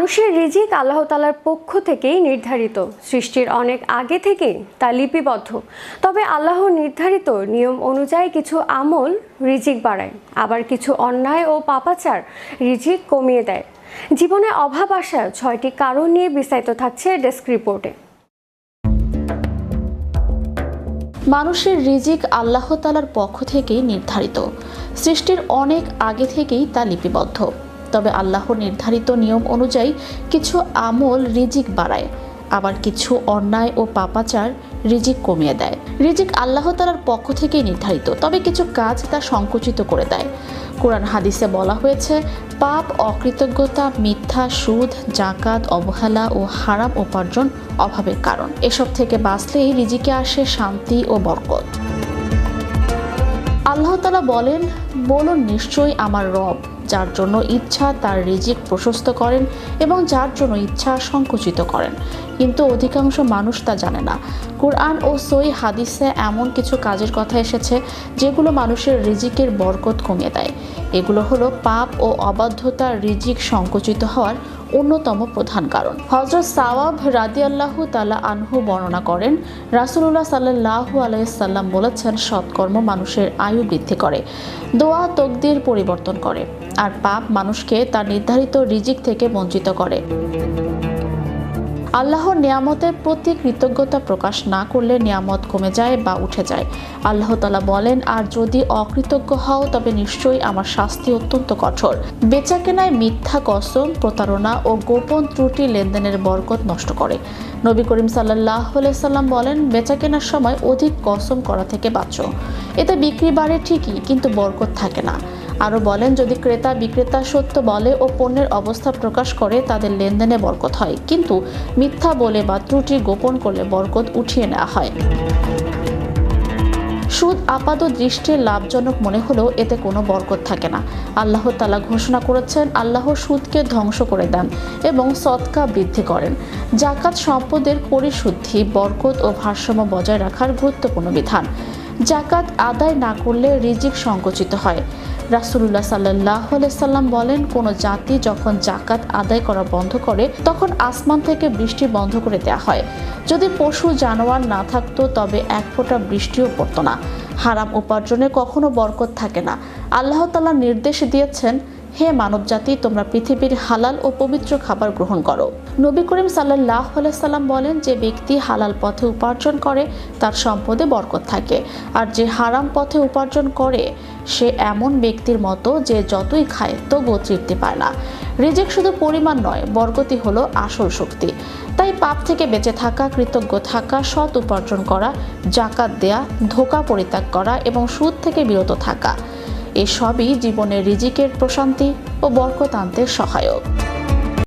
মানুষের রিজিক আল্লাহ তাআলার পক্ষ থেকেই নির্ধারিত। সৃষ্টির অনেক আগে থেকেই তা লিপিবদ্ধ। তবে আল্লাহর নির্ধারিত নিয়ম অনুযায়ী কিছু আমল রিজিক বাড়ায়, আবার কিছু অন্যায় ও পাপাচার রিজিক কমিয়ে দেয়। জীবনে অভাব আসার 6টি কারণ নিয়ে বিস্তারিত থাকছে ডেস্ক রিপোর্টে। মানুষের রিজিক আল্লাহ তাআলার পক্ষ থেকেই নির্ধারিত। সৃষ্টির অনেক আগে থেকেই তা লিপিবদ্ধ। তবে আল্লাহর নির্ধারিত নিয়ম অনুযায়ী কিছু আমল রিজিক বাড়ায়, আবার কিছু অন্যায় ও পাপাচার রিজিক কমিয়ে দেয়। রিজিক আল্লাহ তাআলার পক্ষ থেকেই নির্ধারিত, তবে কিছু কাজ তা সংকুচিত করে দেয়। কোরআন হাদিসে বলা হয়েছে, পাপ, অকৃতজ্ঞতা, মিথ্যা, সুদ, জাকাত, অবহেলা ও হারাম উপার্জন অভাবের কারণ। এসব থেকে বাঁচলেই রিজিকে আসে শান্তি ও বরকত। আল্লাহ তাআলা বলেন, বলুন নিশ্চয়ই আমার রব যার জন্য ইচ্ছা তার রিজিক প্রশস্ত করেন এবং যার জন্য ইচ্ছা সংকুচিত করেন, কিন্তু অধিকাংশ মানুষ তা জানে না। কুরআন ও সহিহ হাদিসে এমন কিছু কাজের কথা এসেছে যেগুলো মানুষের রিজিকের বরকত কমিয়ে দেয়। এগুলো হলো পাপ ও অবাধ্যতার রিজিক সংকুচিত হওয়ার অন্যতম প্রধান কারণ। হযরত সাওয়াব রাদিয়াল্লাহু তাআলা আনহু বর্ণনা করেন, রাসূলুল্লাহ সাল্লাল্লাহু আলাইহি সাল্লাম বলেছেন, সৎকর্ম মানুষের আয়ু বৃদ্ধি করে, দোয়া তকদির পরিবর্তন করে, আর পাপ মানুষকে তার নির্ধারিত রিজিক থেকে বঞ্চিত করে। আল্লাহর নিয়ামতের প্রতি কৃতজ্ঞতা প্রকাশ না করলে নিয়ামত কমে যায় বা উঠে যায়। আল্লাহ তাআলা বলেন, আর যদি অকৃতজ্ঞ হও তবে নিশ্চয়ই আমার শাস্তি অত্যন্ত কঠোর। বেচাকেনায় মিথ্যা কসম, প্রতারণা ও গোপন ত্রুটি লেনদেনের বরকত নষ্ট করে। নবী করিম সাল্লাল্লাহু আলাইহি সাল্লাম বলেন, বেচাকেনার সময় অধিক কসম করা থেকে বাঁচো। এতে বিক্রি বাড়ে ঠিকই, কিন্তু বরকত থাকে না। আরও বলেন, যদি ক্রেতা বিক্রেতা সত্য বলে ও পণ্যের অবস্থা প্রকাশ করে তাদের লেনদেনে বরকত হয়, কিন্তু মিথ্যা বলে বা ত্রুটি গোপন করলে বরকত উঠিয়ে নেওয়া হয়। সুদ আপাত দৃষ্টির লাভজনক মনে হলেও এতে কোনো বরকত থাকে না। আল্লাহ তাআলা ঘোষণা করেছেন, আল্লাহ সুদকে ধ্বংস করে দেন এবং সদকা বৃদ্ধি করেন। জাকাত সম্পদের পরিশুদ্ধি, বরকত ও ভারসাম্য বজায় রাখার গুরুত্বপূর্ণ বিধান। জাকাত আদায় না করলে রিজিক সংকুচিত হয়। রাসূলুল্লাহ সাল্লাল্লাহু আলাইহি সাল্লাম বলেন, কোনো জাতি যখন জাকাত আদায় করা বন্ধ করে তখন আসমান থেকে বৃষ্টি বন্ধ করে দেওয়া হয়। যদি পশু জানোয়ার না থাকতো তবে এক ফোঁটা বৃষ্টিও পড়তো না। হারাম উপার্জনে কখনো বরকত থাকে না। আল্লাহ তাআলা নির্দেশ দিয়েছেন, হে মানবজাতি, তোমরা পৃথিবীর হালাল ও পবিত্র খাবার গ্রহণ করো। নবী করিম সাল্লাল্লাহু আলাইহি সাল্লাম বলেন, যে ব্যক্তি হালাল পথে উপার্জন করে তার সম্পদে বরকত থাকে, আর যে হারাম পথে উপার্জন করে সে এমন ব্যক্তির মতো যে যতই খায় তবুও তৃপ্তি পায় না। রিজিক শুধু পরিমাণ নয়, বরকতই হলো আসল শক্তি। তাই পাপ থেকে বেঁচে থাকা, কৃতজ্ঞ থাকা, সৎ উপার্জন করা, জাকাত দেয়া, ধোঁকা পরিত্যাগ করা এবং সুদ থেকে বিরত থাকা, এসবই জীবনের রিজিকের প্রশান্তি ও বরকত আনতে সহায়ক।